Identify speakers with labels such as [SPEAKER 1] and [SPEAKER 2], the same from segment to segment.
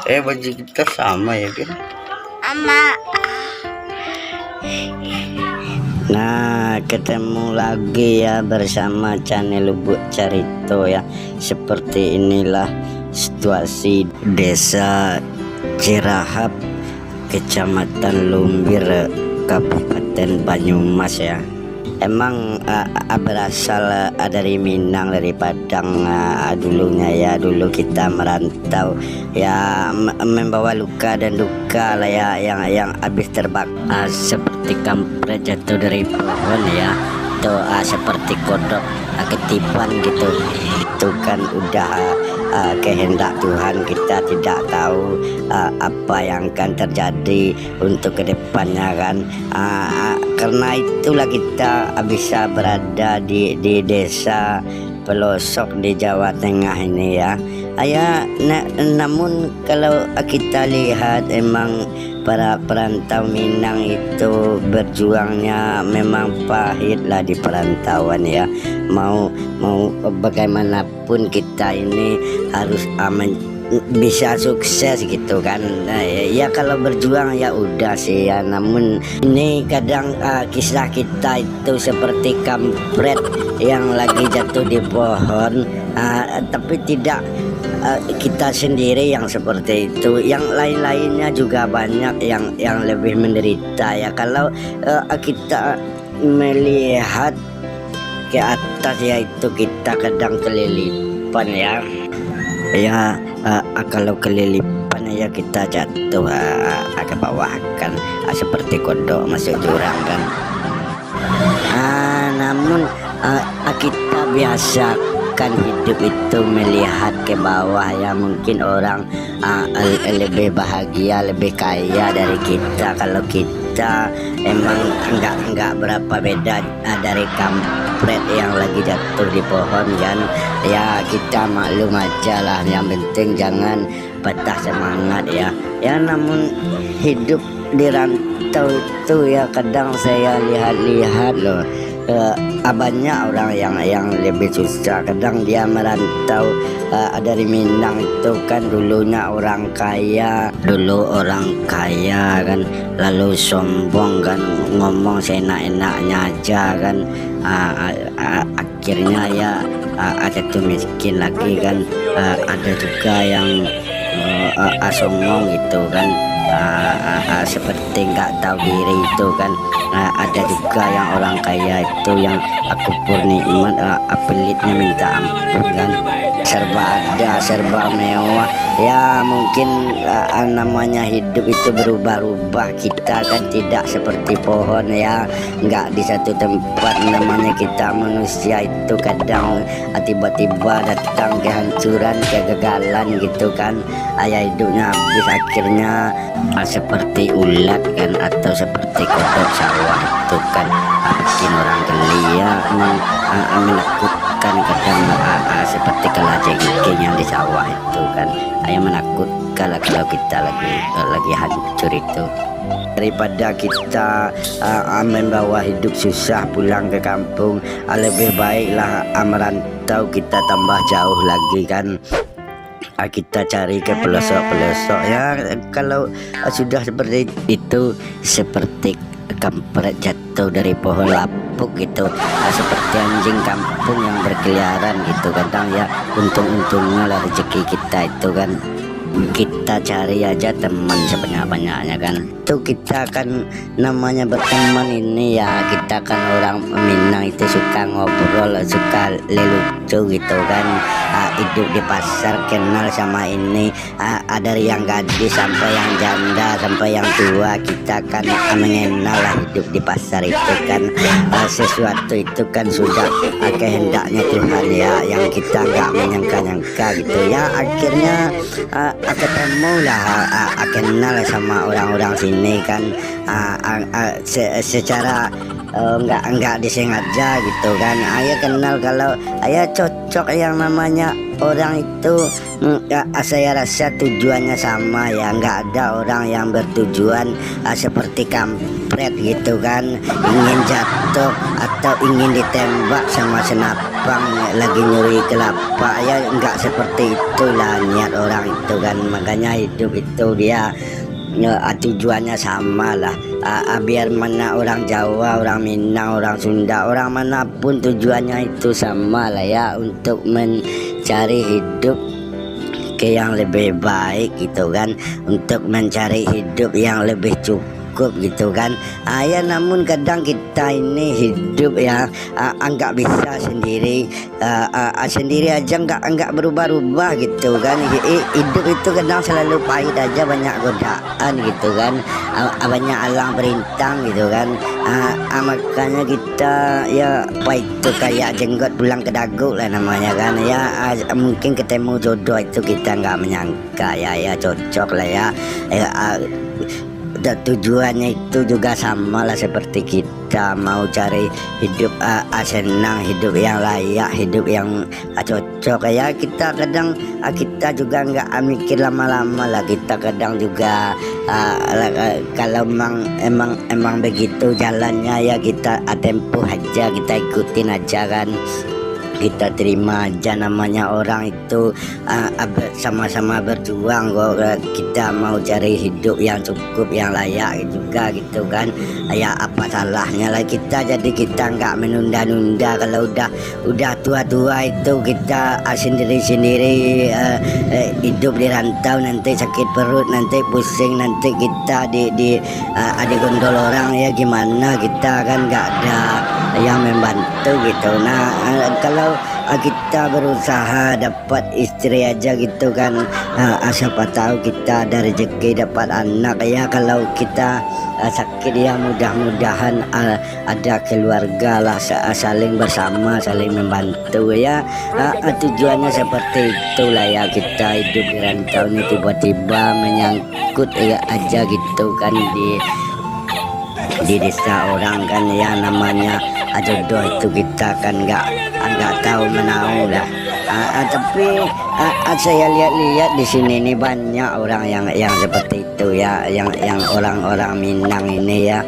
[SPEAKER 1] Baju kita sama ya kan.
[SPEAKER 2] Ama.
[SPEAKER 3] Nah, ketemu lagi ya bersama channel Lubuk Carito ya. Seperti inilah situasi desa Cirahap, Kecamatan Lumbir, Kabupaten Banyumas ya. Emang berasal dari Minang, dari Padang dulunya ya. Dulu kita merantau ya, membawa luka dan duka lah ya, yang habis terbakar seperti kampret jatuh dari pohon ya, atau seperti kodok ketipan gitu. Itu kan udah kehendak Tuhan, kita tidak tahu apa yang akan terjadi untuk kedepannya kan. Karena itulah kita bisa berada di desa pelosok di Jawa Tengah ini ya. Namun kalau kita lihat emang para perantau Minang itu berjuangnya memang pahit lah di perantauan ya. Mau bagaimanapun kita ini harus bisa sukses gitu kan. Ya kalau berjuang ya udah sih ya. Namun ini kadang kisah kita itu seperti kampret yang lagi jatuh di pohon, tapi tidak kita sendiri yang seperti itu, yang lain-lainnya juga banyak yang lebih menderita ya. Kalau kita melihat ke atas ya, itu kita kadang kelilipan ya. Kalau kelilipan ya kita jatuh ke bawah kan, seperti kodok masuk jurang kan. Namun kita biasakan hidup itu melihat ke bawah ya. Mungkin orang lebih bahagia, lebih kaya dari kita. Kalau kita emang enggak berapa beda dari kampret yang lagi jatuh di pohon kan ya. Kita maklum aja lah, yang penting jangan patah semangat ya. Namun hidup di rantau itu ya, kadang saya lihat loh, banyak orang yang lebih susah. Kadang dia merantau dari Minang itu kan dulunya orang kaya, kan, lalu sombong kan, ngomong seenak-enaknya aja kan. Akhirnya ya ada tuh miskin lagi kan, ada juga yang songong gitu kan, seperti nggak tahu diri itu kan. Ada juga yang orang kaya itu yang kufur nikmat, pelitnya minta ampun kan. Serba ada, serba mewah ya. Mungkin namanya hidup itu berubah-ubah. Kita kan tidak seperti pohon ya, nggak di satu tempat. Namanya kita manusia itu kadang tiba-tiba datang kehancuran, kegagalan gitu kan. Hidupnya habis, akhirnya seperti ulat kan, atau seperti kodok sawah itu kan, bikin orang geli ya. Menakutkan kadang, seperti kelajengking yang di sawah itu kan, menakutkan kalau kita lagi hancur itu. Daripada kita membawa hidup susah pulang ke kampung, lebih baiklah merantau, kita tambah jauh lagi kan. Kita cari ke pelosok-pelosok ya. Kalau sudah seperti itu, seperti kampret jatuh dari pohon lapuk gitu, seperti anjing kampung yang berkeliaran gitu kadang ya. Untung-untungnya lah rezeki kita itu kan. Kita cari aja teman sebanyak-banyaknya kan. Itu kita kan namanya berteman ini ya. Kita kan orang Minang itu suka ngobrol, suka lelucu gitu kan. Hidup di pasar, kenal sama ini, dari yang gadis sampai yang janda sampai yang tua, kita kan mengenal lah hidup di pasar itu kan. Sesuatu itu kan sudah kehendaknya Tuhan ya, yang kita nggak menyangka-nyangka gitu ya. Akhirnya ketemu lah, kenal sama orang-orang sini kan, secara enggak disengaja gitu kan. Ayah kenal kalau ayah cocok yang namanya orang itu saya rasa tujuannya sama ya, nggak ada orang yang bertujuan seperti kampret gitu kan, ingin jatuh atau ingin ditembak sama senapang lagi nyuri kelapa ya, nggak seperti itulah niat orang itu kan. Makanya hidup itu dia tujuannya sama lah. Biar mana orang Jawa, orang Minang, orang Sunda, orang manapun tujuannya itu sama lah ya, untuk mencari hidup ke yang lebih baik gitu kan, untuk mencari hidup yang lebih cukup gitu kan. Ya namun kadang kita ini hidup ya nggak bisa sendiri, sendiri aja nggak berubah-ubah gitu kan. Hidup itu kadang selalu pahit aja, banyak godaan gitu kan, banyak alang perintang gitu kan. Makanya kita ya apa itu kayak jenggot pulang ke dagu lah namanya kan ya. Mungkin ketemu jodoh itu kita nggak menyangka ya cocok lah ya. Tujuannya itu juga sama lah seperti kita mau cari hidup senang, hidup yang layak, hidup yang cocok ya. Kita kadang kita juga nggak mikir lama-lama lah, kita kadang juga kalau emang begitu jalannya ya kita tempuh aja, kita ikutin aja kan, kita terima aja. Namanya orang itu sama-sama berjuang kok. Kita mau cari hidup yang cukup, yang layak juga gitu kan ya. Apa salahnya lah kita, jadi kita nggak menunda-nunda. Kalau udah tua-tua itu kita sendiri-sendiri hidup di rantau, nanti sakit perut, nanti pusing, nanti kita di gondol orang ya, gimana kita kan nggak ada yang membantu gitu. Nah kalau kita berusaha dapat istri aja gitu kan, siapa tahu kita ada rezeki dapat anak ya. Kalau kita sakit ya mudah-mudahan ada keluarga lah, saling bersama, saling membantu ya. Tujuannya seperti itulah ya, kita hidup di rantau ini tiba-tiba menyangkut ya aja gitu kan di desa orang kan ya. Namanya jodoh itu kita kan nggak tahu menau lah. Tapi saya lihat-lihat di sini nih banyak orang yang seperti itu ya, yang orang-orang Minang ini ya,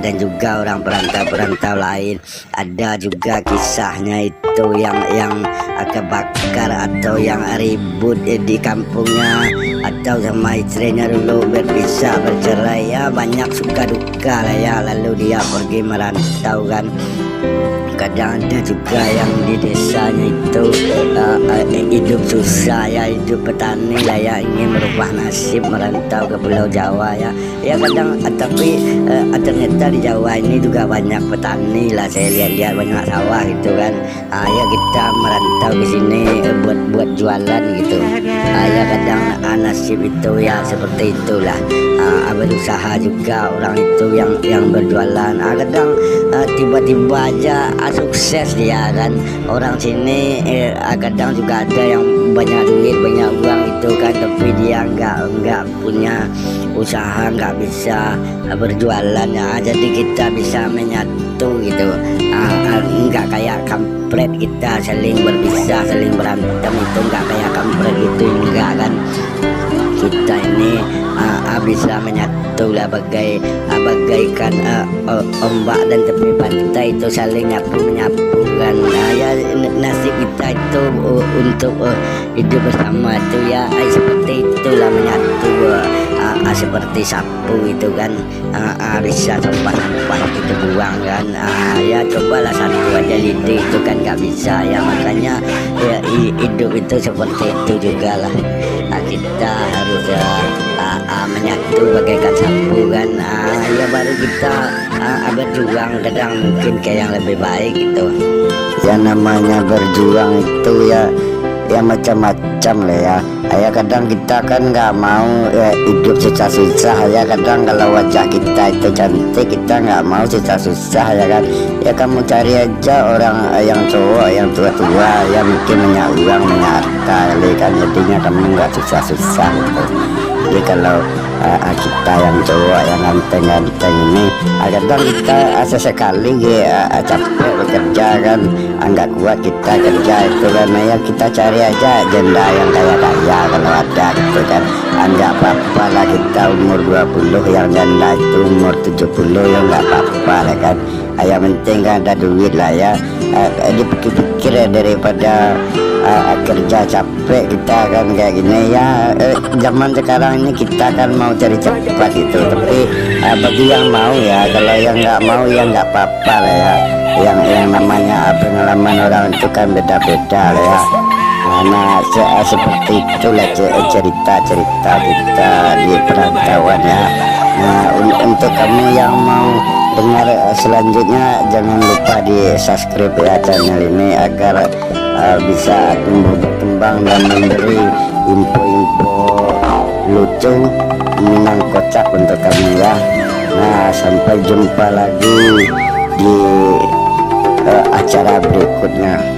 [SPEAKER 3] dan juga orang perantau lain. Ada juga kisahnya itu yang kebakar atau yang ribut di kampungnya, atau sama istrinya dulu berpisah, bercerai ya, banyak suka duka lah ya. Lalu dia pergi merantau kan. Kadang ada juga yang di desanya itu hidup susah ya, hidup petani lah ya, ingin merubah nasib merantau ke Pulau Jawa ya. Ya kadang tapi ternyata di Jawa ini juga banyak petani lah, saya lihat banyak sawah gitu kan. Ya kita merantau di sini buat jualan gitu. Ya kadang nasib itu ya seperti itulah. Berusaha juga orang itu yang berjualan. Kadang tiba-tiba aja sukses dia kan. Orang sini kadang juga ada yang banyak duit, banyak uang itu kan, tapi dia nggak punya usaha, nggak bisa berjualan ya. Jadi kita bisa menyatu gitu, nggak kayak kampret kita saling berpisah, saling berantem. Itu nggak kayak kampret gitu, enggak kan. Kita ini bisa menyatu lah, bagaikan ombak dan tepi pantai itu saling menyapu kan. Ya nasib kita itu untuk hidup bersama itu ya seperti itulah, menyatu seperti sapu itu kan. Bisa sampah itu buang kan. Ya cobalah satu aja lidi itu kan nggak bisa ya. Makanya ya, hidup itu seperti itu juga lah. Kita harus menyatu bagaikan sapu kan. Ya baru kita berjuang kadang mungkin kayak yang lebih baik gitu. Ya namanya berjuang itu ya macam-macam lah ya. Ya kadang kita kan nggak mau hidup susah-susah ya. Kadang kalau wajah kita itu cantik, kita nggak mau susah-susah ya kan. Ya kamu cari aja orang yang cowok yang tua-tua ya, mungkin banyak uang, banyak harta kan, jadinya kamu nggak susah-susah gitu. Jadi kalau kita yang cowok yang ganteng-ganteng ini kadang kita sesekali capek bekerja kan, nggak kuat kita kerja itu kan, ya kita cari aja janda yang kaya kalau ada gitu kan. Nggak apa-apa lah kita umur 20, yang janda itu umur 70 ya nggak apa-apa lah kan. Yang penting kan ada duit lah ya. Dipikir-pikir ya, daripada kerja capek kita kan kayak gini ya. Zaman sekarang ini kita kan mau cari cepat gitu, tapi bagi yang mau ya, kalau yang nggak mau ya nggak apa-apa lah ya. Yang namanya pengalaman orang itu kan beda-beda lah ya. Nah, seperti itulah cerita-cerita kita di perantauan ya. Nah, untuk kamu yang mau dengar selanjutnya, jangan lupa di subscribe ya channel ini agar bisa tumbuh berkembang dan memberi info-info lucu, minang kocak untuk kamu ya. Nah, sampai jumpa lagi di acara berikutnya.